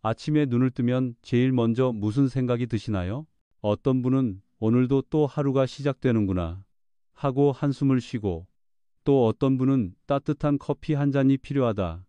아침에 눈을 뜨면 제일 먼저 무슨 생각이 드시나요? 어떤 분은 오늘도 또 하루가 시작되는구나 하고 한숨을 쉬고, 또 어떤 분은 따뜻한 커피 한 잔이 필요하다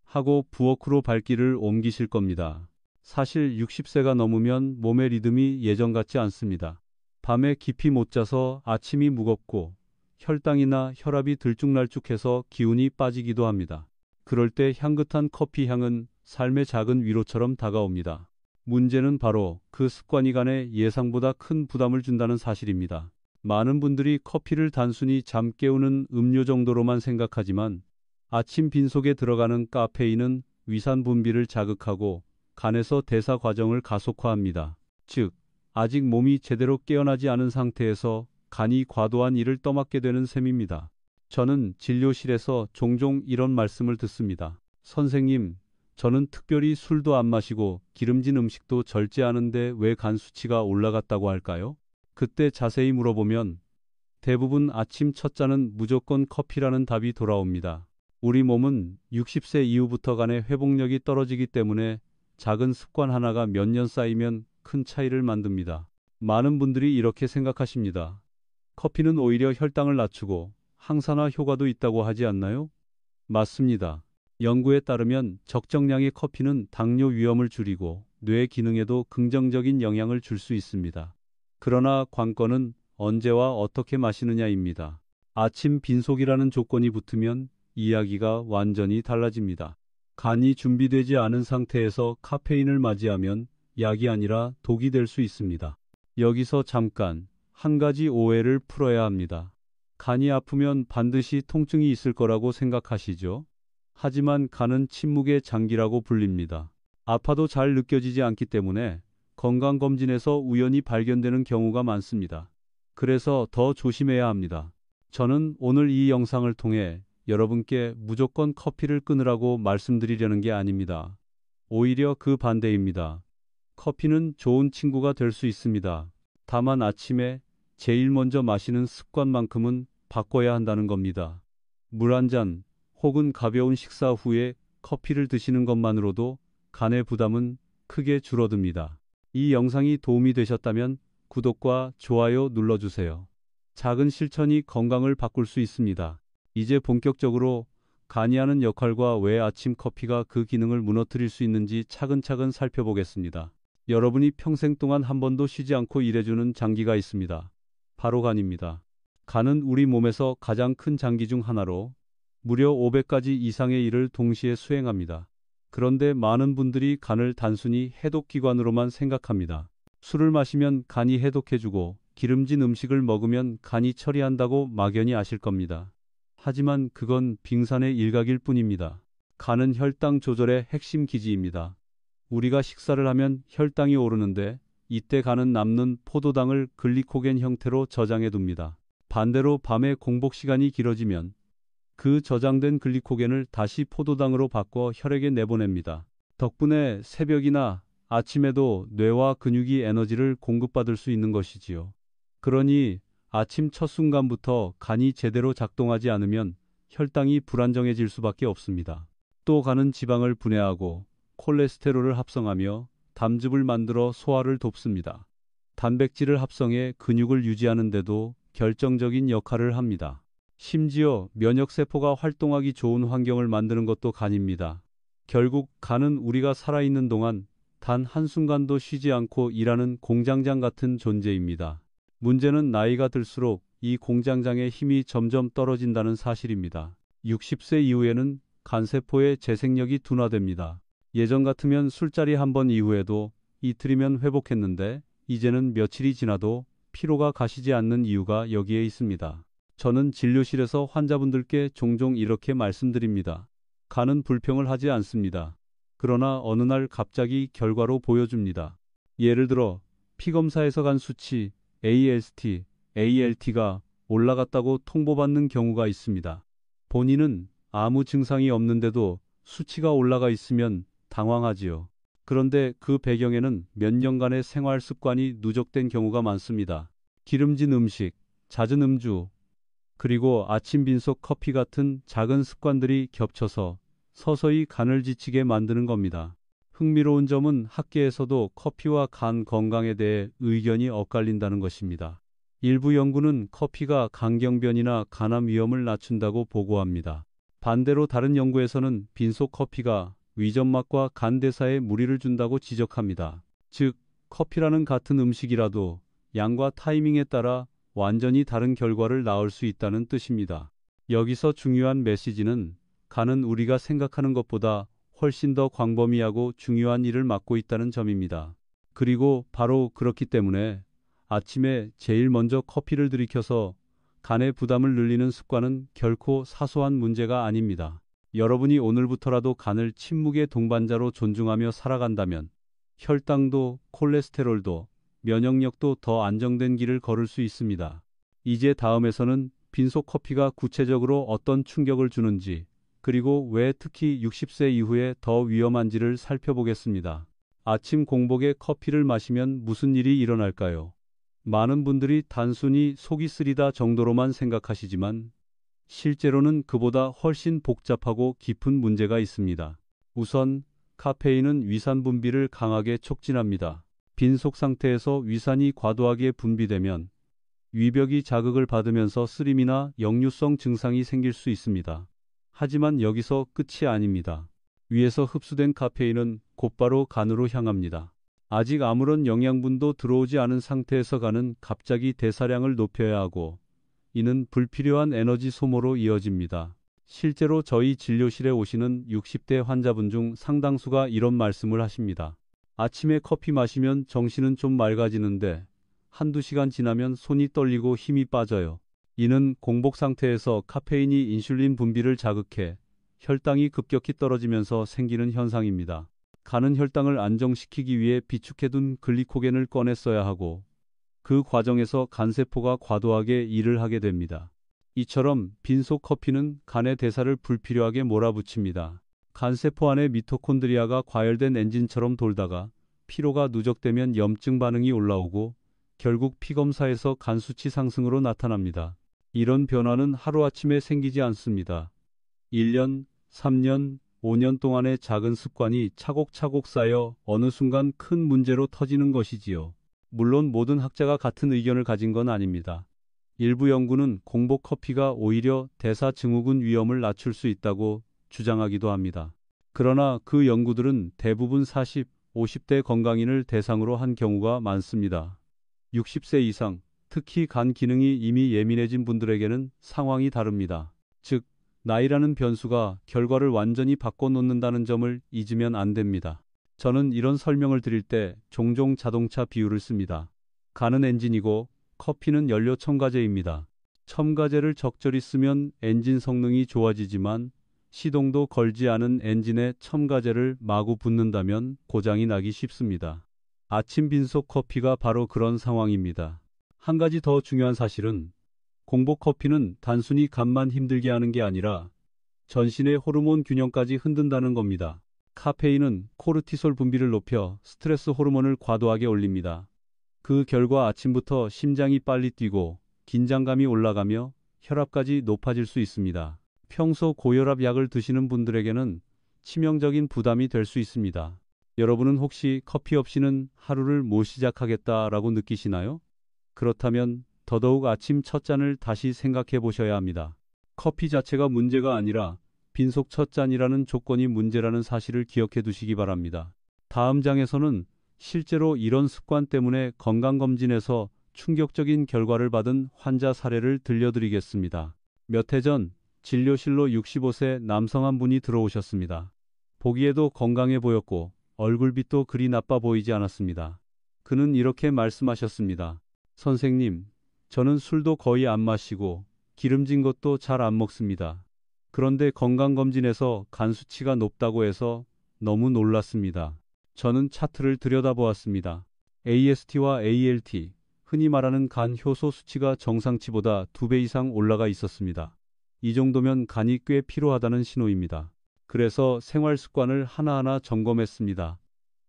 하고 부엌으로 발길을 옮기실 겁니다. 사실 60세가 넘으면 몸의 리듬이 예전 같지 않습니다. 밤에 깊이 못 자서 아침이 무겁고 혈당이나 혈압이 들쭉날쭉해서 기운이 빠지기도 합니다. 그럴 때 향긋한 커피 향은 삶의 작은 위로처럼 다가옵니다. 문제는 바로 그 습관이 간에 예상보다 큰 부담을 준다는 사실입니다. 많은 분들이 커피를 단순히 잠 깨우는 음료 정도로만 생각하지만, 아침 빈속에 들어가는 카페인은 위산 분비를 자극하고 간에서 대사 과정을 가속화합니다. 즉, 아직 몸이 제대로 깨어나지 않은 상태에서 간이 과도한 일을 떠맡게 되는 셈입니다. 저는 진료실에서 종종 이런 말씀을 듣습니다. 선생님, 저는 특별히 술도 안 마시고 기름진 음식도 절제하는데 왜 간 수치가 올라갔다고 할까요? 그때 자세히 물어보면 대부분 아침 첫 잔은 무조건 커피라는 답이 돌아옵니다. 우리 몸은 60세 이후부터 간의 회복력이 떨어지기 때문에 작은 습관 하나가 몇 년 쌓이면 큰 차이를 만듭니다. 많은 분들이 이렇게 생각하십니다. 커피는 오히려 혈당을 낮추고 항산화 효과도 있다고 하지 않나요? 맞습니다. 연구에 따르면 적정량의 커피는 당뇨 위험을 줄이고 뇌 기능에도 긍정적인 영향을 줄 수 있습니다. 그러나 관건은 언제와 어떻게 마시느냐입니다. 아침 빈속이라는 조건이 붙으면 이야기가 완전히 달라집니다. 간이 준비되지 않은 상태에서 카페인을 맞이하면 약이 아니라 독이 될 수 있습니다. 여기서 잠깐 한 가지 오해를 풀어야 합니다. 간이 아프면 반드시 통증이 있을 거라고 생각하시죠? 하지만 간은 침묵의 장기라고 불립니다. 아파도 잘 느껴지지 않기 때문에 건강검진에서 우연히 발견되는 경우가 많습니다. 그래서 더 조심해야 합니다. 저는 오늘 이 영상을 통해 여러분께 무조건 커피를 끊으라고 말씀드리려는 게 아닙니다. 오히려 그 반대입니다. 커피는 좋은 친구가 될 수 있습니다. 다만 아침에 제일 먼저 마시는 습관만큼은 바꿔야 한다는 겁니다. 물 한 잔 혹은 가벼운 식사 후에 커피를 드시는 것만으로도 간의 부담은 크게 줄어듭니다. 이 영상이 도움이 되셨다면 구독과 좋아요 눌러주세요. 작은 실천이 건강을 바꿀 수 있습니다. 이제 본격적으로 간이 하는 역할과 왜 아침 커피가 그 기능을 무너뜨릴 수 있는지 차근차근 살펴보겠습니다. 여러분이 평생 동안 한 번도 쉬지 않고 일해주는 장기가 있습니다. 바로 간입니다. 간은 우리 몸에서 가장 큰 장기 중 하나로 무려 500가지 이상의 일을 동시에 수행합니다. 그런데 많은 분들이 간을 단순히 해독기관으로만 생각합니다. 술을 마시면 간이 해독해주고 기름진 음식을 먹으면 간이 처리한다고 막연히 아실 겁니다. 하지만 그건 빙산의 일각일 뿐입니다. 간은 혈당 조절의 핵심 기지입니다. 우리가 식사를 하면 혈당이 오르는데 이때 간은 남는 포도당을 글리코겐 형태로 저장해 둡니다. 반대로 밤에 공복 시간이 길어지면 그 저장된 글리코겐을 다시 포도당으로 바꿔 혈액에 내보냅니다. 덕분에 새벽이나 아침에도 뇌와 근육이 에너지를 공급받을 수 있는 것이지요. 그러니 아침 첫 순간부터 간이 제대로 작동하지 않으면 혈당이 불안정해질 수밖에 없습니다. 또 간은 지방을 분해하고 콜레스테롤을 합성하며 담즙을 만들어 소화를 돕습니다. 단백질을 합성해 근육을 유지하는 데도 결정적인 역할을 합니다. 심지어 면역세포가 활동하기 좋은 환경을 만드는 것도 간입니다. 결국 간은 우리가 살아있는 동안 단 한순간도 쉬지 않고 일하는 공장장 같은 존재입니다. 문제는 나이가 들수록 이 공장장의 힘이 점점 떨어진다는 사실입니다. 60세 이후에는 간세포의 재생력이 둔화됩니다. 예전 같으면 술자리 한 번 이후에도 이틀이면 회복했는데 이제는 며칠이 지나도 피로가 가시지 않는 이유가 여기에 있습니다. 저는 진료실에서 환자분들께 종종 이렇게 말씀드립니다. 간은 불평을 하지 않습니다. 그러나 어느 날 갑자기 결과로 보여줍니다. 예를 들어 피검사에서 간 수치 AST, ALT가 올라갔다고 통보받는 경우가 있습니다. 본인은 아무 증상이 없는데도 수치가 올라가 있으면 당황하지요. 그런데 그 배경에는 몇 년간의 생활 습관이 누적된 경우가 많습니다. 기름진 음식, 잦은 음주, 그리고 아침 빈속 커피 같은 작은 습관들이 겹쳐서 서서히 간을 지치게 만드는 겁니다. 흥미로운 점은 학계에서도 커피와 간 건강에 대해 의견이 엇갈린다는 것입니다. 일부 연구는 커피가 간경변이나 간암 위험을 낮춘다고 보고합니다. 반대로 다른 연구에서는 빈속 커피가 위점막과 간 대사에 무리를 준다고 지적합니다. 즉, 커피라는 같은 음식이라도 양과 타이밍에 따라 완전히 다른 결과를 낳을 수 있다는 뜻입니다. 여기서 중요한 메시지는 간은 우리가 생각하는 것보다 훨씬 더 광범위하고 중요한 일을 맡고 있다는 점입니다. 그리고 바로 그렇기 때문에 아침에 제일 먼저 커피를 들이켜서 간의 부담을 늘리는 습관은 결코 사소한 문제가 아닙니다. 여러분이 오늘부터라도 간을 침묵의 동반자로 존중하며 살아간다면 혈당도 콜레스테롤도 면역력도 더 안정된 길을 걸을 수 있습니다. 이제 다음에서는 빈속 커피가 구체적으로 어떤 충격을 주는지, 그리고 왜 특히 60세 이후에 더 위험한지를 살펴보겠습니다. 아침 공복에 커피를 마시면 무슨 일이 일어날까요? 많은 분들이 단순히 속이 쓰리다 정도로만 생각하시지만 실제로는 그보다 훨씬 복잡하고 깊은 문제가 있습니다. 우선 카페인은 위산 분비를 강하게 촉진합니다. 빈속 상태에서 위산이 과도하게 분비되면 위벽이 자극을 받으면서 쓰림이나 역류성 증상이 생길 수 있습니다. 하지만 여기서 끝이 아닙니다. 위에서 흡수된 카페인은 곧바로 간으로 향합니다. 아직 아무런 영양분도 들어오지 않은 상태에서 간은 갑자기 대사량을 높여야 하고, 이는 불필요한 에너지 소모로 이어집니다. 실제로 저희 진료실에 오시는 60대 환자분 중 상당수가 이런 말씀을 하십니다. 아침에 커피 마시면 정신은 좀 맑아지는데 한두 시간 지나면 손이 떨리고 힘이 빠져요. 이는 공복 상태에서 카페인이 인슐린 분비를 자극해 혈당이 급격히 떨어지면서 생기는 현상입니다. 간은 혈당을 안정시키기 위해 비축해둔 글리코겐을 꺼내 써야 하고, 그 과정에서 간세포가 과도하게 일을 하게 됩니다. 이처럼 빈속 커피는 간의 대사를 불필요하게 몰아붙입니다. 간세포 안에 미토콘드리아가 과열된 엔진처럼 돌다가 피로가 누적되면 염증 반응이 올라오고 결국 피검사에서 간 수치 상승으로 나타납니다. 이런 변화는 하루아침에 생기지 않습니다. 1년, 3년, 5년 동안의 작은 습관이 차곡차곡 쌓여 어느 순간 큰 문제로 터지는 것이지요. 물론 모든 학자가 같은 의견을 가진 건 아닙니다. 일부 연구는 공복 커피가 오히려 대사 증후군 위험을 낮출 수 있다고 주장하기도 합니다. 그러나 그 연구들은 대부분 40, 50대 건강인을 대상으로 한 경우가 많습니다. 60세 이상, 특히 간 기능이 이미 예민해진 분들에게는 상황이 다릅니다. 즉, 나이라는 변수가 결과를 완전히 바꿔놓는다는 점을 잊으면 안 됩니다. 저는 이런 설명을 드릴 때 종종 자동차 비유를 씁니다. 간은 엔진이고 커피는 연료 첨가제입니다. 첨가제를 적절히 쓰면 엔진 성능이 좋아지지만 시동도 걸지 않은 엔진에 첨가제를 마구 붓는다면 고장이 나기 쉽습니다. 아침 빈속 커피가 바로 그런 상황입니다. 한 가지 더 중요한 사실은 공복 커피는 단순히 간만 힘들게 하는 게 아니라 전신의 호르몬 균형까지 흔든다는 겁니다. 카페인은 코르티솔 분비를 높여 스트레스 호르몬을 과도하게 올립니다. 그 결과 아침부터 심장이 빨리 뛰고 긴장감이 올라가며 혈압까지 높아질 수 있습니다. 평소 고혈압 약을 드시는 분들에게는 치명적인 부담이 될 수 있습니다. 여러분은 혹시 커피 없이는 하루를 못 시작하겠다라고 느끼시나요? 그렇다면 더더욱 아침 첫 잔을 다시 생각해 보셔야 합니다. 커피 자체가 문제가 아니라 빈속 첫 잔이라는 조건이 문제라는 사실을 기억해 두시기 바랍니다. 다음 장에서는 실제로 이런 습관 때문에 건강검진에서 충격적인 결과를 받은 환자 사례를 들려드리겠습니다. 몇 해 전 진료실로 65세 남성 한 분이 들어오셨습니다. 보기에도 건강해 보였고 얼굴빛도 그리 나빠 보이지 않았습니다. 그는 이렇게 말씀하셨습니다. 선생님, 저는 술도 거의 안 마시고 기름진 것도 잘 안 먹습니다. 그런데 건강검진에서 간 수치가 높다고 해서 너무 놀랐습니다. 저는 차트를 들여다보았습니다. AST와 ALT, 흔히 말하는 간 효소 수치가 정상치보다 2배 이상 올라가 있었습니다. 이 정도면 간이 꽤 필요하다는 신호입니다. 그래서 생활 습관을 하나하나 점검했습니다.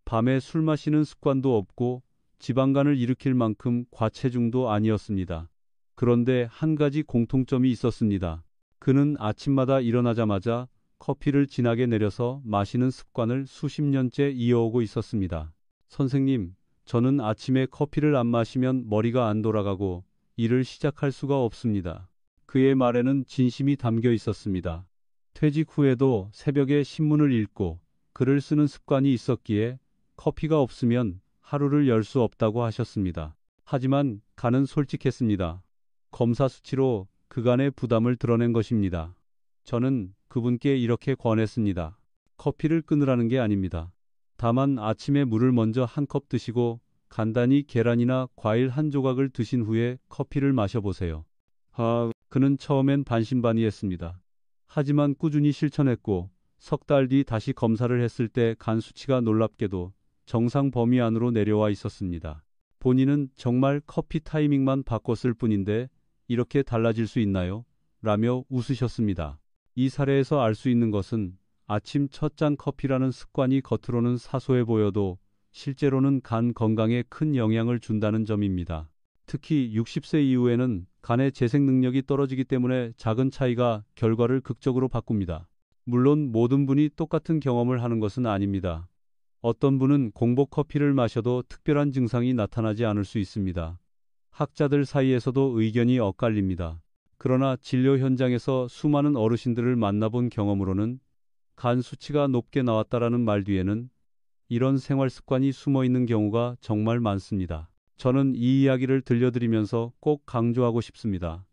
밤에 술 마시는 습관도 없고 지방간을 일으킬 만큼 과체중도 아니었습니다. 그런데 한 가지 공통점이 있었습니다. 그는 아침마다 일어나자마자 커피를 진하게 내려서 마시는 습관을 수십 년째 이어오고 있었습니다. 선생님, 저는 아침에 커피를 안 마시면 머리가 안 돌아가고 일을 시작할 수가 없습니다. 그의 말에는 진심이 담겨 있었습니다. 퇴직 후에도 새벽에 신문을 읽고 글을 쓰는 습관이 있었기에 커피가 없으면 하루를 열 수 없다고 하셨습니다. 하지만 간은 솔직했습니다. 검사 수치로 그간의 부담을 드러낸 것입니다. 저는 그분께 이렇게 권했습니다. 커피를 끊으라는 게 아닙니다. 다만 아침에 물을 먼저 한 컵 드시고 간단히 계란이나 과일 한 조각을 드신 후에 커피를 마셔보세요. 그는 처음엔 반신반의했습니다. 하지만 꾸준히 실천했고 석 달 뒤 다시 검사를 했을 때 간 수치가 놀랍게도 정상 범위 안으로 내려와 있었습니다. 본인은 정말 커피 타이밍만 바꿨을 뿐인데 이렇게 달라질 수 있나요? 라며 웃으셨습니다. 이 사례에서 알 수 있는 것은 아침 첫 잔 커피라는 습관이 겉으로는 사소해 보여도 실제로는 간 건강에 큰 영향을 준다는 점입니다. 특히 60세 이후에는 간의 재생 능력이 떨어지기 때문에 작은 차이가 결과를 극적으로 바꿉니다. 물론 모든 분이 똑같은 경험을 하는 것은 아닙니다. 어떤 분은 공복 커피를 마셔도 특별한 증상이 나타나지 않을 수 있습니다. 학자들 사이에서도 의견이 엇갈립니다. 그러나 진료 현장에서 수많은 어르신들을 만나본 경험으로는 간 수치가 높게 나왔다라는 말 뒤에는 이런 생활 습관이 숨어 있는 경우가 정말 많습니다. 저는 이 이야기를 들려드리면서 꼭 강조하고 싶습니다.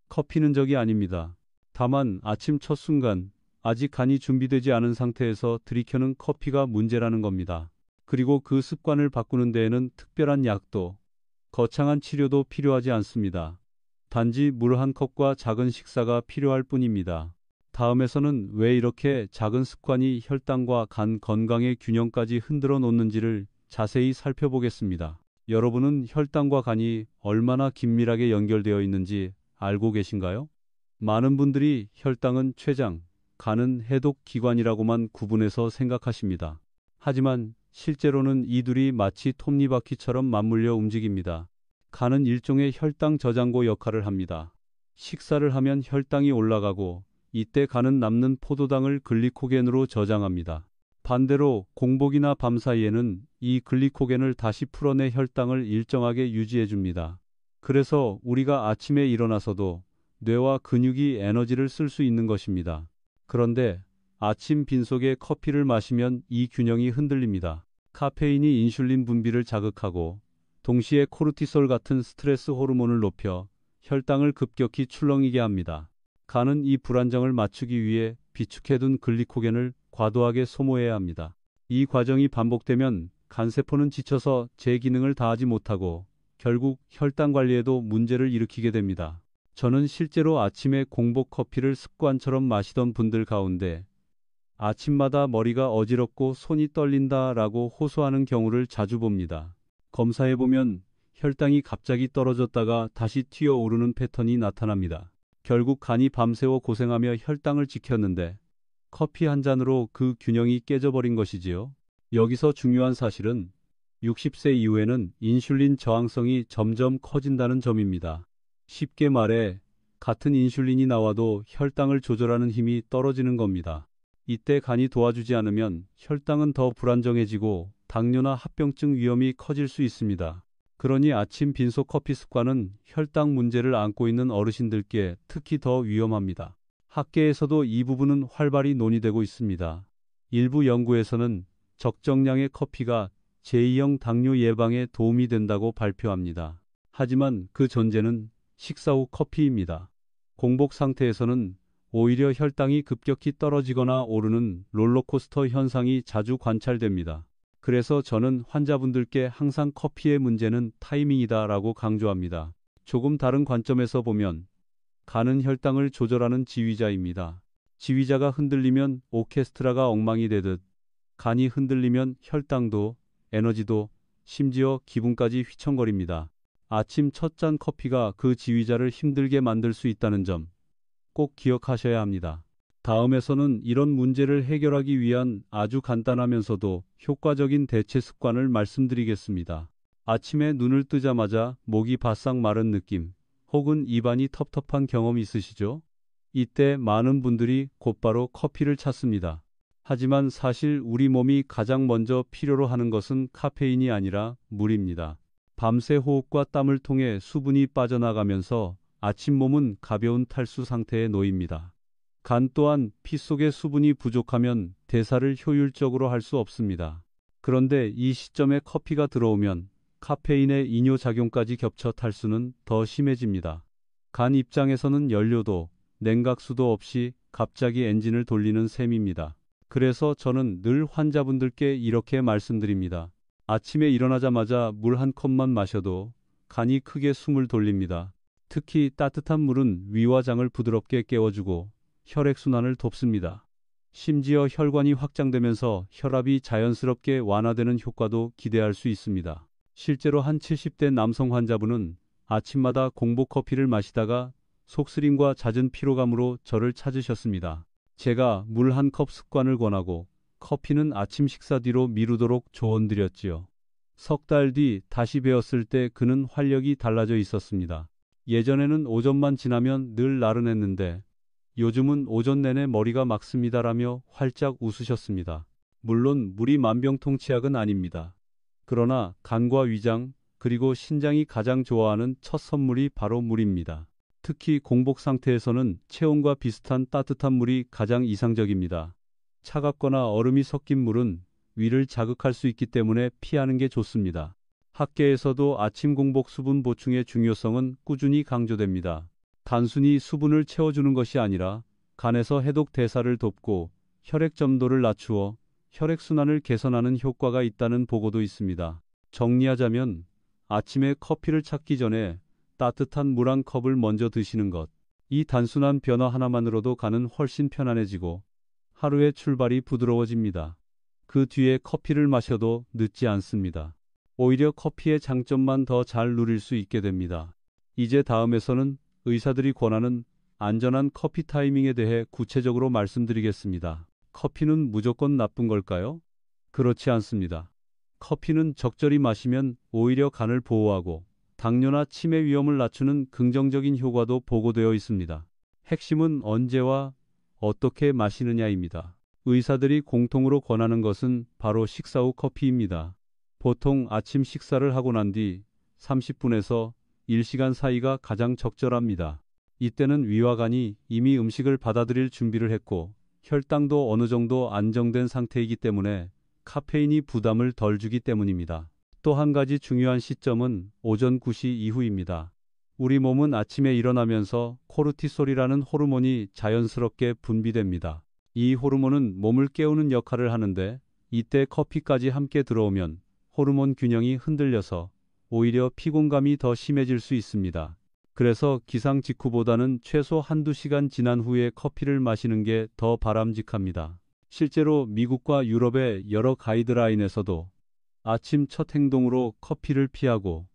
커피는 적이 아닙니다. 다만 아침 첫 순간 아직 간이 준비되지 않은 상태에서 들이켜는 커피가 문제라는 겁니다. 그리고 그 습관을 바꾸는 데에는 특별한 약도 거창한 치료도 필요하지 않습니다. 단지 물 한 컵과 작은 식사가 필요할 뿐입니다. 다음에서는 왜 이렇게 작은 습관이 혈당과 간 건강의 균형까지 흔들어 놓는지를 자세히 살펴보겠습니다. 여러분은 혈당과 간이 얼마나 긴밀하게 연결되어 있는지 알고 계신가요? 많은 분들이 혈당은 췌장, 간은 해독 기관이라고만 구분해서 생각하십니다. 하지만 실제로는 이 둘이 마치 톱니바퀴처럼 맞물려 움직입니다. 간은 일종의 혈당 저장고 역할을 합니다. 식사를 하면 혈당이 올라가고 이때 간은 남는 포도당을 글리코겐으로 저장합니다. 반대로 공복이나 밤 사이에는 이 글리코겐을 다시 풀어내 혈당을 일정하게 유지해 줍니다. 그래서 우리가 아침에 일어나서도 뇌와 근육이 에너지를 쓸 수 있는 것입니다. 그런데 아침 빈속에 커피를 마시면 이 균형이 흔들립니다. 카페인이 인슐린 분비를 자극하고 동시에 코르티솔 같은 스트레스 호르몬을 높여 혈당을 급격히 출렁이게 합니다. 간은 이 불안정을 맞추기 위해 비축해둔 글리코겐을 과도하게 소모해야 합니다. 이 과정이 반복되면 간세포는 지쳐서 제 기능을 다하지 못하고 결국 혈당 관리에도 문제를 일으키게 됩니다. 저는 실제로 아침에 공복 커피를 습관처럼 마시던 분들 가운데 아침마다 머리가 어지럽고 손이 떨린다라고 호소하는 경우를 자주 봅니다. 검사해보면 혈당이 갑자기 떨어졌다가 다시 튀어오르는 패턴이 나타납니다. 결국 간이 밤새워 고생하며 혈당을 지켰는데 커피 한 잔으로 그 균형이 깨져버린 것이지요. 여기서 중요한 사실은 60세 이후에는 인슐린 저항성이 점점 커진다는 점입니다. 쉽게 말해 같은 인슐린이 나와도 혈당을 조절하는 힘이 떨어지는 겁니다. 이때 간이 도와주지 않으면 혈당은 더 불안정해지고 당뇨나 합병증 위험이 커질 수 있습니다. 그러니 아침 빈속 커피 습관은 혈당 문제를 안고 있는 어르신들께 특히 더 위험합니다. 학계에서도 이 부분은 활발히 논의되고 있습니다. 일부 연구에서는 적정량의 커피가 제2형 당뇨 예방에 도움이 된다고 발표합니다. 하지만 그 전제는 식사 후 커피입니다. 공복 상태에서는 오히려 혈당이 급격히 떨어지거나 오르는 롤러코스터 현상이 자주 관찰됩니다. 그래서 저는 환자분들께 항상 커피의 문제는 타이밍이다라고 강조합니다. 조금 다른 관점에서 보면 간은 혈당을 조절하는 지휘자입니다. 지휘자가 흔들리면 오케스트라가 엉망이 되듯 간이 흔들리면 혈당도 에너지도 심지어 기분까지 휘청거립니다. 아침 첫 잔 커피가 그 지휘자를 힘들게 만들 수 있다는 점 꼭 기억하셔야 합니다. 다음에서는 이런 문제를 해결하기 위한 아주 간단하면서도 효과적인 대체 습관을 말씀드리겠습니다. 아침에 눈을 뜨자마자 목이 바싹 마른 느낌, 혹은 입안이 텁텁한 경험 있으시죠? 이때 많은 분들이 곧바로 커피를 찾습니다. 하지만 사실 우리 몸이 가장 먼저 필요로 하는 것은 카페인이 아니라 물입니다. 밤새 호흡과 땀을 통해 수분이 빠져나가면서 아침 몸은 가벼운 탈수 상태에 놓입니다. 간 또한 피 속의 수분이 부족하면 대사를 효율적으로 할 수 없습니다. 그런데 이 시점에 커피가 들어오면 카페인의 이뇨작용까지 겹쳐 탈수는 더 심해집니다. 간 입장에서는 연료도 냉각수도 없이 갑자기 엔진을 돌리는 셈입니다. 그래서 저는 늘 환자분들께 이렇게 말씀드립니다. 아침에 일어나자마자 물 한 컵만 마셔도 간이 크게 숨을 돌립니다. 특히 따뜻한 물은 위와 장을 부드럽게 깨워주고 혈액순환을 돕습니다. 심지어 혈관이 확장되면서 혈압이 자연스럽게 완화되는 효과도 기대할 수 있습니다. 실제로 한 70대 남성 환자분은 아침마다 공복 커피를 마시다가 속쓰림과 잦은 피로감으로 저를 찾으셨습니다. 제가 물 한 컵 습관을 권하고 커피는 아침 식사 뒤로 미루도록 조언드렸지요. 석 달 뒤 다시 배웠을 때 그는 활력이 달라져 있었습니다. 예전에는 오전만 지나면 늘 나른했는데 요즘은 오전 내내 머리가 막습니다라며 활짝 웃으셨습니다. 물론 물이 만병통치약은 아닙니다. 그러나 간과 위장 그리고 신장이 가장 좋아하는 첫 선물이 바로 물입니다. 특히 공복 상태에서는 체온과 비슷한 따뜻한 물이 가장 이상적입니다. 차갑거나 얼음이 섞인 물은 위를 자극할 수 있기 때문에 피하는 게 좋습니다. 학계에서도 아침 공복 수분 보충의 중요성은 꾸준히 강조됩니다. 단순히 수분을 채워주는 것이 아니라 간에서 해독 대사를 돕고 혈액 점도를 낮추어 혈액순환을 개선하는 효과가 있다는 보고도 있습니다. 정리하자면 아침에 커피를 찾기 전에 따뜻한 물 한 컵을 먼저 드시는 것. 이 단순한 변화 하나만으로도 간은 훨씬 편안해지고 하루의 출발이 부드러워집니다. 그 뒤에 커피를 마셔도 늦지 않습니다. 오히려 커피의 장점만 더 잘 누릴 수 있게 됩니다. 이제 다음에서는 의사들이 권하는 안전한 커피 타이밍에 대해 구체적으로 말씀드리겠습니다. 커피는 무조건 나쁜 걸까요? 그렇지 않습니다. 커피는 적절히 마시면 오히려 간을 보호하고 당뇨나 치매 위험을 낮추는 긍정적인 효과도 보고되어 있습니다. 핵심은 언제와 어떻게 마시느냐입니다. 의사들이 공통으로 권하는 것은 바로 식사 후 커피입니다. 보통 아침 식사를 하고 난 뒤 30분에서 1시간 사이가 가장 적절합니다. 이때는 위와 간이 이미 음식을 받아들일 준비를 했고 혈당도 어느 정도 안정된 상태이기 때문에 카페인이 부담을 덜 주기 때문입니다. 또 한 가지 중요한 시점은 오전 9시 이후입니다. 우리 몸은 아침에 일어나면서 코르티솔이라는 호르몬이 자연스럽게 분비됩니다. 이 호르몬은 몸을 깨우는 역할을 하는데 이때 커피까지 함께 들어오면 호르몬 균형이 흔들려서 오히려 피곤감이 더 심해질 수 있습니다. 그래서 기상 직후보다는 최소 한두 시간 지난 후에 커피를 마시는 게 더 바람직합니다. 실제로 미국과 유럽의 여러 가이드라인에서도 아침 첫 행동으로 커피를 피하고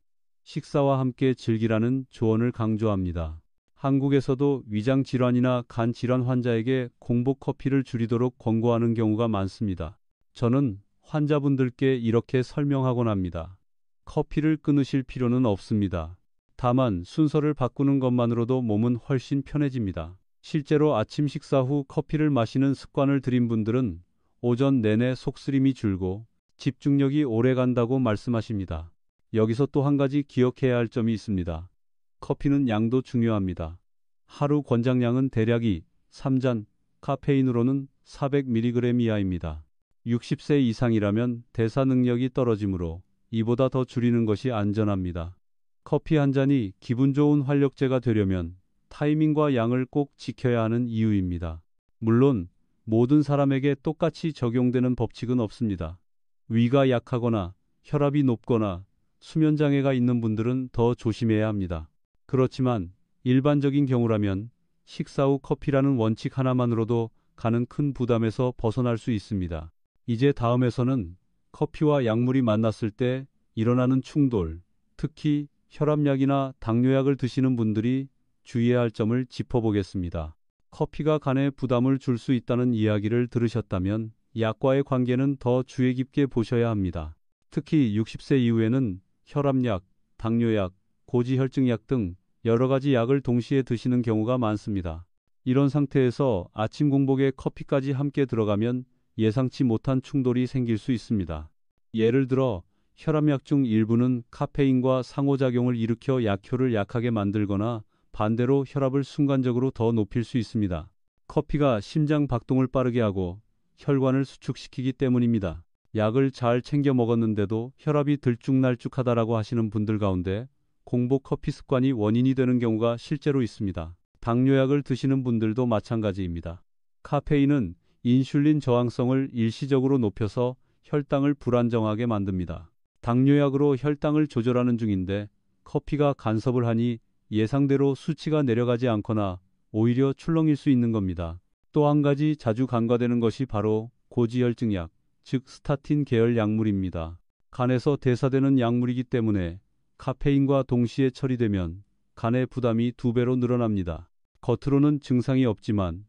식사와 함께 즐기라는 조언을 강조합니다. 한국에서도 위장 질환이나 간 질환 환자에게 공복 커피를 줄이도록 권고하는 경우가 많습니다. 저는 환자분들께 이렇게 설명하곤 합니다. 커피를 끊으실 필요는 없습니다. 다만 순서를 바꾸는 것만으로도 몸은 훨씬 편해집니다. 실제로 아침 식사 후 커피를 마시는 습관을 들인 분들은 오전 내내 속쓰림이 줄고 집중력이 오래 간다고 말씀하십니다. 여기서 또 한 가지 기억해야 할 점이 있습니다. 커피는 양도 중요합니다. 하루 권장량은 대략 3잔, 카페인으로는 400mg 이하입니다. 60세 이상이라면 대사 능력이 떨어지므로 이보다 더 줄이는 것이 안전합니다. 커피 한 잔이 기분 좋은 활력제가 되려면 타이밍과 양을 꼭 지켜야 하는 이유입니다. 물론 모든 사람에게 똑같이 적용되는 법칙은 없습니다. 위가 약하거나 혈압이 높거나 수면장애가 있는 분들은 더 조심해야 합니다. 그렇지만 일반적인 경우라면 식사 후 커피라는 원칙 하나만으로도 간은 큰 부담에서 벗어날 수 있습니다. 이제 다음에서는 커피와 약물이 만났을 때 일어나는 충돌, 특히 혈압약이나 당뇨약을 드시는 분들이 주의해야 할 점을 짚어보겠습니다. 커피가 간에 부담을 줄 수 있다는 이야기를 들으셨다면 약과의 관계는 더 주의 깊게 보셔야 합니다. 특히 60세 이후에는 혈압약, 당뇨약, 고지혈증약 등 여러 가지 약을 동시에 드시는 경우가 많습니다. 이런 상태에서 아침 공복에 커피까지 함께 들어가면 예상치 못한 충돌이 생길 수 있습니다. 예를 들어 혈압약 중 일부는 카페인과 상호작용을 일으켜 약효를 약하게 만들거나 반대로 혈압을 순간적으로 더 높일 수 있습니다. 커피가 심장 박동을 빠르게 하고 혈관을 수축시키기 때문입니다. 약을 잘 챙겨 먹었는데도 혈압이 들쭉날쭉하다라고 하시는 분들 가운데 공복 커피 습관이 원인이 되는 경우가 실제로 있습니다. 당뇨약을 드시는 분들도 마찬가지입니다. 카페인은 인슐린 저항성을 일시적으로 높여서 혈당을 불안정하게 만듭니다. 당뇨약으로 혈당을 조절하는 중인데 커피가 간섭을 하니 예상대로 수치가 내려가지 않거나 오히려 출렁일 수 있는 겁니다. 또 한 가지 자주 간과되는 것이 바로 고지혈증약, 즉 스타틴 계열 약물입니다. 간에서 대사되는 약물이기 때문에 카페인과 동시에 처리되면 간의 부담이 2배로 늘어납니다. 겉으로는 증상이 없지만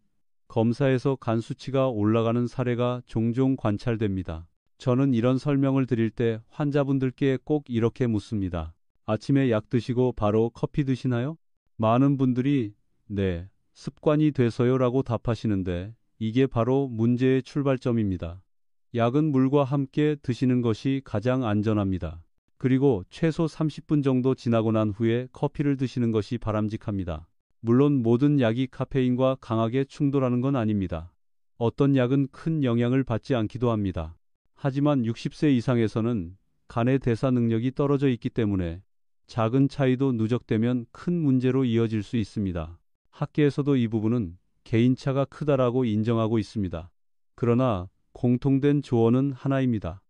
검사에서 간 수치가 올라가는 사례가 종종 관찰됩니다. 저는 이런 설명을 드릴 때 환자분들께 꼭 이렇게 묻습니다. 아침에 약 드시고 바로 커피 드시나요? 많은 분들이 네, 습관이 돼서요 라고 답하시는데 이게 바로 문제의 출발점입니다. 약은 물과 함께 드시는 것이 가장 안전합니다. 그리고 최소 30분 정도 지나고 난 후에 커피를 드시는 것이 바람직합니다. 물론 모든 약이 카페인과 강하게 충돌하는 건 아닙니다. 어떤 약은 큰 영향을 받지 않기도 합니다. 하지만 60세 이상에서는 간의 대사 능력이 떨어져 있기 때문에 작은 차이도 누적되면 큰 문제로 이어질 수 있습니다. 학계에서도 이 부분은 개인차가 크다라고 인정하고 있습니다. 그러나 공통된 조언은 하나입니다.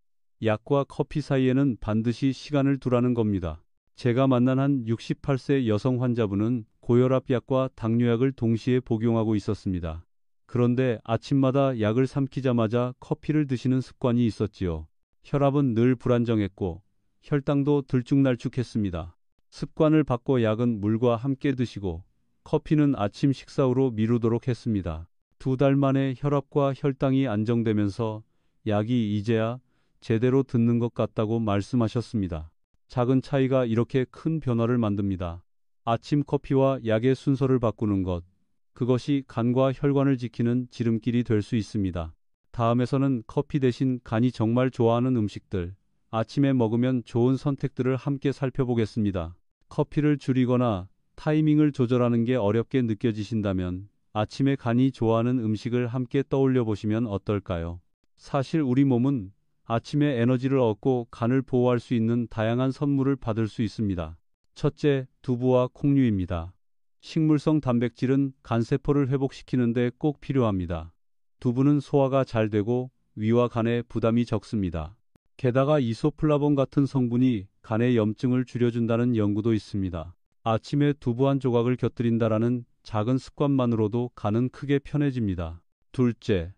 약과 커피 사이에는 반드시 시간을 두라는 겁니다. 제가 만난 한 68세 여성 환자분은 고혈압 약과 당뇨약을 동시에 복용하고 있었습니다. 그런데 아침마다 약을 삼키자마자 커피를 드시는 습관이 있었지요. 혈압은 늘 불안정했고 혈당도 들쭉날쭉했습니다. 습관을 바꿔 약은 물과 함께 드시고 커피는 아침 식사 후로 미루도록 했습니다. 2달 만에 혈압과 혈당이 안정되면서 약이 이제야 제대로 듣는 것 같다고 말씀하셨습니다. 작은 차이가 이렇게 큰 변화를 만듭니다. 아침 커피와 약의 순서를 바꾸는 것, 그것이 간과 혈관을 지키는 지름길이 될 수 있습니다. 다음에서는 커피 대신 간이 정말 좋아하는 음식들, 아침에 먹으면 좋은 선택들을 함께 살펴보겠습니다. 커피를 줄이거나 타이밍을 조절하는 게 어렵게 느껴지신다면 아침에 간이 좋아하는 음식을 함께 떠올려 보시면 어떨까요? 사실 우리 몸은 아침에 에너지를 얻고 간을 보호할 수 있는 다양한 선물을 받을 수 있습니다. 첫째, 두부와 콩류입니다. 식물성 단백질은 간세포를 회복시키는 데 꼭 필요합니다. 두부는 소화가 잘 되고 위와 간에 부담이 적습니다. 게다가 이소플라본 같은 성분이 간의 염증을 줄여준다는 연구도 있습니다. 아침에 두부 한 조각을 곁들인다라는 작은 습관만으로도 간은 크게 편해집니다. 둘째,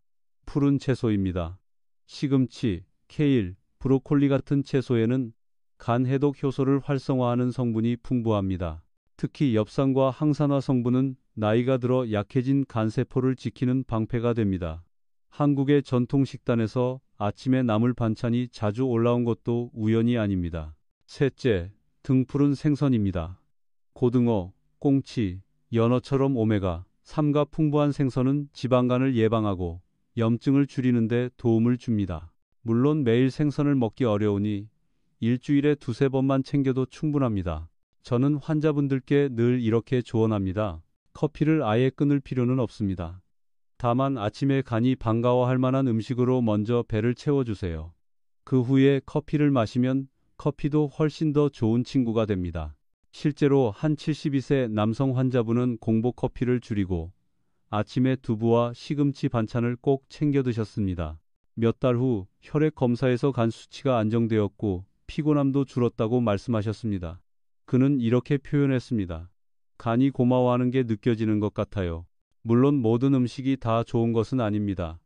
푸른 채소입니다. 시금치, 케일, 브로콜리 같은 채소에는 간 해독 효소를 활성화하는 성분이 풍부합니다. 특히 엽산과 항산화 성분은 나이가 들어 약해진 간세포를 지키는 방패가 됩니다. 한국의 전통 식단에서 아침에 나물 반찬이 자주 올라온 것도 우연이 아닙니다. 셋째, 등푸른 생선입니다. 고등어, 꽁치, 연어처럼 오메가3가 풍부한 생선은 지방간을 예방하고 염증을 줄이는 데 도움을 줍니다. 물론 매일 생선을 먹기 어려우니 일주일에 2~3번만 챙겨도 충분합니다. 저는 환자분들께 늘 이렇게 조언합니다. 커피를 아예 끊을 필요는 없습니다. 다만 아침에 간이 반가워할 만한 음식으로 먼저 배를 채워주세요. 그 후에 커피를 마시면 커피도 훨씬 더 좋은 친구가 됩니다. 실제로 한 72세 남성 환자분은 공복 커피를 줄이고 아침에 두부와 시금치 반찬을 꼭 챙겨 드셨습니다. 몇 달 후 혈액 검사에서 간 수치가 안정되었고 피곤함도 줄었다고 말씀하셨습니다. 그는 이렇게 표현했습니다. 간이 고마워하는 게 느껴지는 것 같아요. 물론 모든 음식이 다 좋은 것은 아닙니다.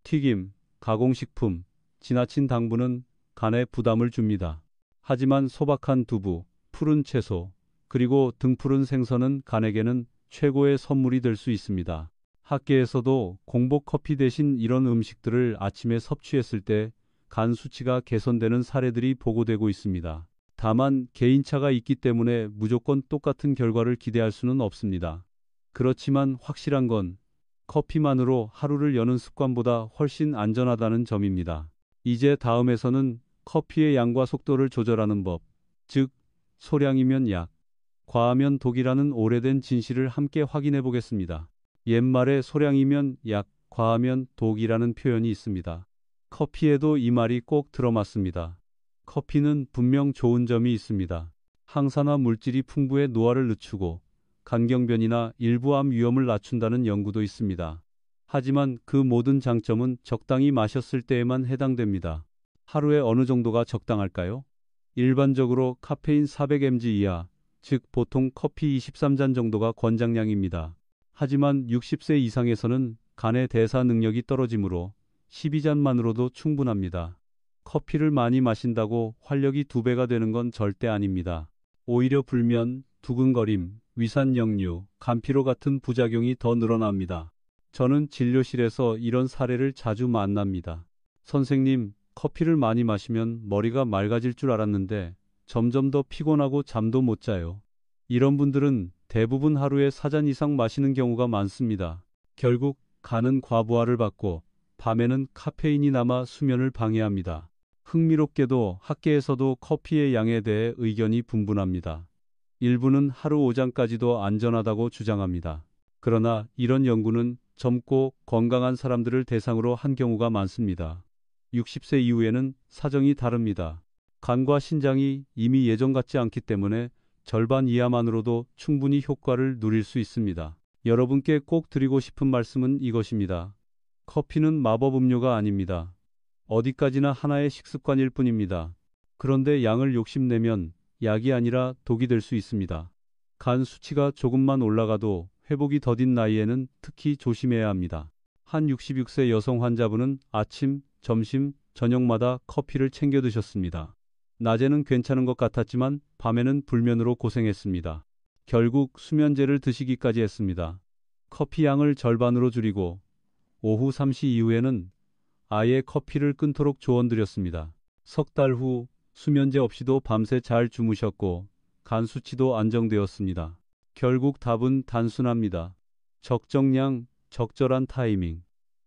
튀김, 가공식품, 지나친 당분은 간에 부담을 줍니다. 하지만 소박한 두부, 푸른 채소, 그리고 등푸른 생선은 간에게는 최고의 선물이 될 수 있습니다. 학계에서도 공복 커피 대신 이런 음식들을 아침에 섭취했을 때 간 수치가 개선되는 사례들이 보고되고 있습니다. 다만 개인차가 있기 때문에 무조건 똑같은 결과를 기대할 수는 없습니다. 그렇지만 확실한 건 커피만으로 하루를 여는 습관보다 훨씬 안전하다는 점입니다. 이제 다음에서는 커피의 양과 속도를 조절하는 법, 즉 소량이면 약, 과하면 독이라는 오래된 진실을 함께 확인해 보겠습니다. 옛말에 소량이면 약, 과하면 독이라는 표현이 있습니다. 커피에도 이 말이 꼭 들어맞습니다. 커피는 분명 좋은 점이 있습니다. 항산화 물질이 풍부해 노화를 늦추고 간경변이나 일부 암 위험을 낮춘다는 연구도 있습니다. 하지만 그 모든 장점은 적당히 마셨을 때에만 해당됩니다. 하루에 어느 정도가 적당할까요? 일반적으로 카페인 400mg 이하, 즉 보통 커피 23잔 정도가 권장량입니다. 하지만 60세 이상에서는 간의 대사 능력이 떨어지므로 12잔만으로도 충분합니다. 커피를 많이 마신다고 활력이 2배가 되는 건 절대 아닙니다. 오히려 불면, 두근거림, 위산 역류, 간피로 같은 부작용이 더 늘어납니다. 저는 진료실에서 이런 사례를 자주 만납니다. 선생님, 커피를 많이 마시면 머리가 맑아질 줄 알았는데 점점 더 피곤하고 잠도 못 자요. 이런 분들은 대부분 하루에 4잔 이상 마시는 경우가 많습니다. 결국 간은 과부하를 받고 밤에는 카페인이 남아 수면을 방해합니다. 흥미롭게도 학계에서도 커피의 양에 대해 의견이 분분합니다. 일부는 하루 5잔까지도 안전하다고 주장합니다. 그러나 이런 연구는 젊고 건강한 사람들을 대상으로 한 경우가 많습니다. 60세 이후에는 사정이 다릅니다. 간과 신장이 이미 예전 같지 않기 때문에 절반 이하만으로도 충분히 효과를 누릴 수 있습니다. 여러분께 꼭 드리고 싶은 말씀은 이것입니다. 커피는 마법 음료가 아닙니다. 어디까지나 하나의 식습관일 뿐입니다. 그런데 양을 욕심내면 약이 아니라 독이 될 수 있습니다. 간 수치가 조금만 올라가도 회복이 더딘 나이에는 특히 조심해야 합니다. 한 66세 여성 환자분은 아침, 점심, 저녁마다 커피를 챙겨 드셨습니다. 낮에는 괜찮은 것 같았지만 밤에는 불면으로 고생했습니다. 결국 수면제를 드시기까지 했습니다. 커피 양을 절반으로 줄이고 오후 3시 이후에는 아예 커피를 끊도록 조언드렸습니다. 석 달 후 수면제 없이도 밤새 잘 주무셨고 간 수치도 안정되었습니다. 결국 답은 단순합니다. 적정량, 적절한 타이밍.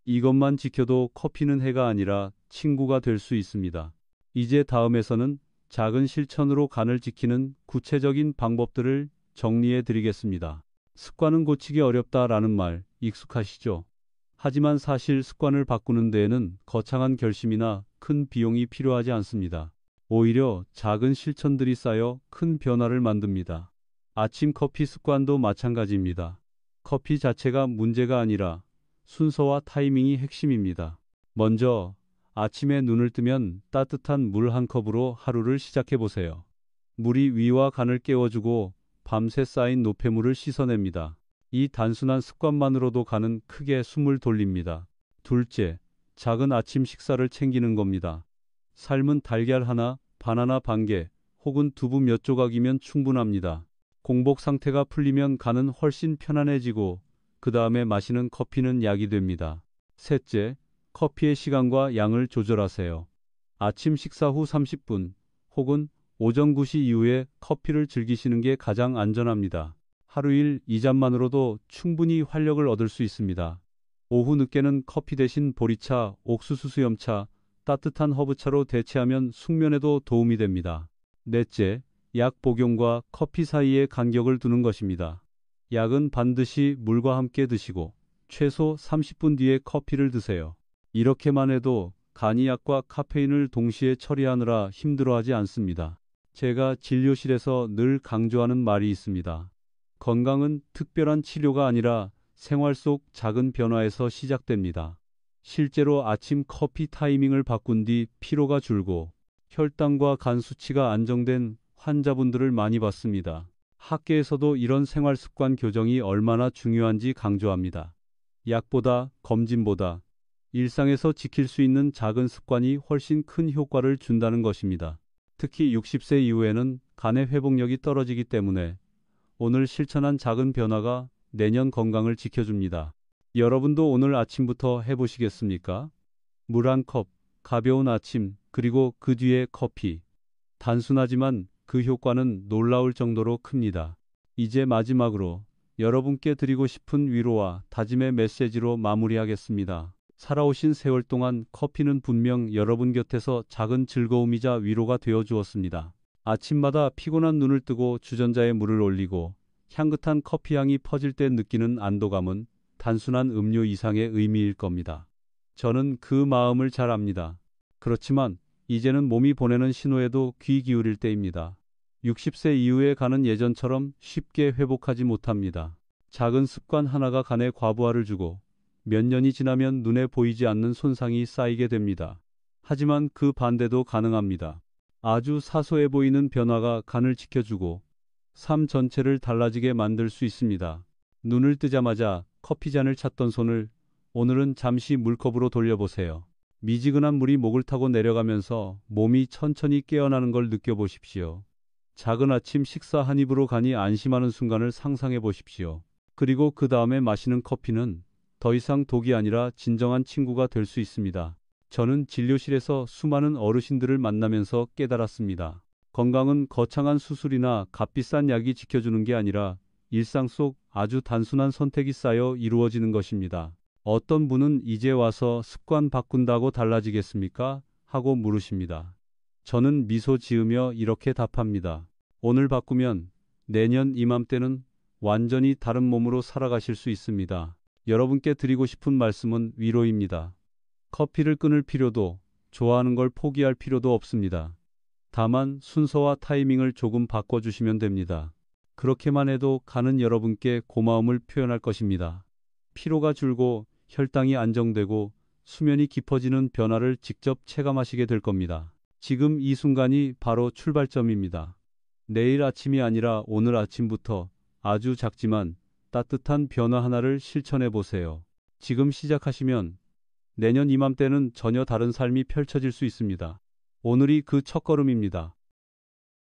이것만 지켜도 커피는 해가 아니라 친구가 될 수 있습니다. 이제 다음에서는 작은 실천으로 간을 지키는 구체적인 방법들을 정리해 드리겠습니다. 습관은 고치기 어렵다라는 말 익숙하시죠? 하지만 사실 습관을 바꾸는 데에는 거창한 결심이나 큰 비용이 필요하지 않습니다. 오히려 작은 실천들이 쌓여 큰 변화를 만듭니다. 아침 커피 습관도 마찬가지입니다. 커피 자체가 문제가 아니라 순서와 타이밍이 핵심입니다. 먼저 아침에 눈을 뜨면 따뜻한 물 한 컵으로 하루를 시작해 보세요. 물이 위와 간을 깨워주고 밤새 쌓인 노폐물을 씻어냅니다. 이 단순한 습관만으로도 간은 크게 숨을 돌립니다. 둘째, 작은 아침 식사를 챙기는 겁니다. 삶은 달걀 하나, 바나나 반 개, 혹은 두부 몇 조각이면 충분합니다. 공복 상태가 풀리면 간은 훨씬 편안해지고 그 다음에 마시는 커피는 약이 됩니다. 셋째, 커피의 시간과 양을 조절하세요. 아침 식사 후 30분 혹은 오전 9시 이후에 커피를 즐기시는 게 가장 안전합니다. 하루 2잔만으로도 충분히 활력을 얻을 수 있습니다. 오후 늦게는 커피 대신 보리차, 옥수수 수염차, 따뜻한 허브차로 대체하면 숙면에도 도움이 됩니다. 넷째, 약 복용과 커피 사이에 간격을 두는 것입니다. 약은 반드시 물과 함께 드시고 최소 30분 뒤에 커피를 드세요. 이렇게만 해도 간이 약과 카페인을 동시에 처리하느라 힘들어하지 않습니다. 제가 진료실에서 늘 강조하는 말이 있습니다. 건강은 특별한 치료가 아니라 생활 속 작은 변화에서 시작됩니다. 실제로 아침 커피 타이밍을 바꾼 뒤 피로가 줄고 혈당과 간 수치가 안정된 환자분들을 많이 봤습니다. 학계에서도 이런 생활 습관 교정이 얼마나 중요한지 강조합니다. 약보다, 검진보다 일상에서 지킬 수 있는 작은 습관이 훨씬 큰 효과를 준다는 것입니다. 특히 60세 이후에는 간의 회복력이 떨어지기 때문에 오늘 실천한 작은 변화가 내년 건강을 지켜줍니다. 여러분도 오늘 아침부터 해보시겠습니까? 물 한 컵, 가벼운 아침, 그리고 그 뒤에 커피. 단순하지만 그 효과는 놀라울 정도로 큽니다. 이제 마지막으로 여러분께 드리고 싶은 위로와 다짐의 메시지로 마무리하겠습니다. 살아오신 세월 동안 커피는 분명 여러분 곁에서 작은 즐거움이자 위로가 되어 주었습니다. 아침마다 피곤한 눈을 뜨고 주전자에 물을 올리고 향긋한 커피향이 퍼질 때 느끼는 안도감은 단순한 음료 이상의 의미일 겁니다. 저는 그 마음을 잘 압니다. 그렇지만 이제는 몸이 보내는 신호에도 귀 기울일 때입니다. 60세 이후에 간은 예전처럼 쉽게 회복하지 못합니다. 작은 습관 하나가 간에 과부하를 주고 몇 년이 지나면 눈에 보이지 않는 손상이 쌓이게 됩니다. 하지만 그 반대도 가능합니다. 아주 사소해 보이는 변화가 간을 지켜주고 삶 전체를 달라지게 만들 수 있습니다. 눈을 뜨자마자 커피잔을 찾던 손을 오늘은 잠시 물컵으로 돌려보세요. 미지근한 물이 목을 타고 내려가면서 몸이 천천히 깨어나는 걸 느껴보십시오. 작은 아침 식사 한 입으로 간이 안심하는 순간을 상상해 보십시오. 그리고 그 다음에 마시는 커피는 더 이상 독이 아니라 진정한 친구가 될 수 있습니다. 저는 진료실에서 수많은 어르신들을 만나면서 깨달았습니다. 건강은 거창한 수술이나 값비싼 약이 지켜주는 게 아니라 일상 속 아주 단순한 선택이 쌓여 이루어지는 것입니다. 어떤 분은 이제 와서 습관 바꾼다고 달라지겠습니까? 하고 물으십니다. 저는 미소 지으며 이렇게 답합니다. 오늘 바꾸면 내년 이맘때는 완전히 다른 몸으로 살아가실 수 있습니다. 여러분께 드리고 싶은 말씀은 위로입니다. 커피를 끊을 필요도, 좋아하는 걸 포기할 필요도 없습니다. 다만 순서와 타이밍을 조금 바꿔주시면 됩니다. 그렇게만 해도 간은 여러분께 고마움을 표현할 것입니다. 피로가 줄고 혈당이 안정되고 수면이 깊어지는 변화를 직접 체감하시게 될 겁니다. 지금 이 순간이 바로 출발점입니다. 내일 아침이 아니라 오늘 아침부터 아주 작지만 따뜻한 변화 하나를 실천해 보세요. 지금 시작하시면 내년 이맘때는 전혀 다른 삶이 펼쳐질 수 있습니다. 오늘이 그 첫걸음입니다.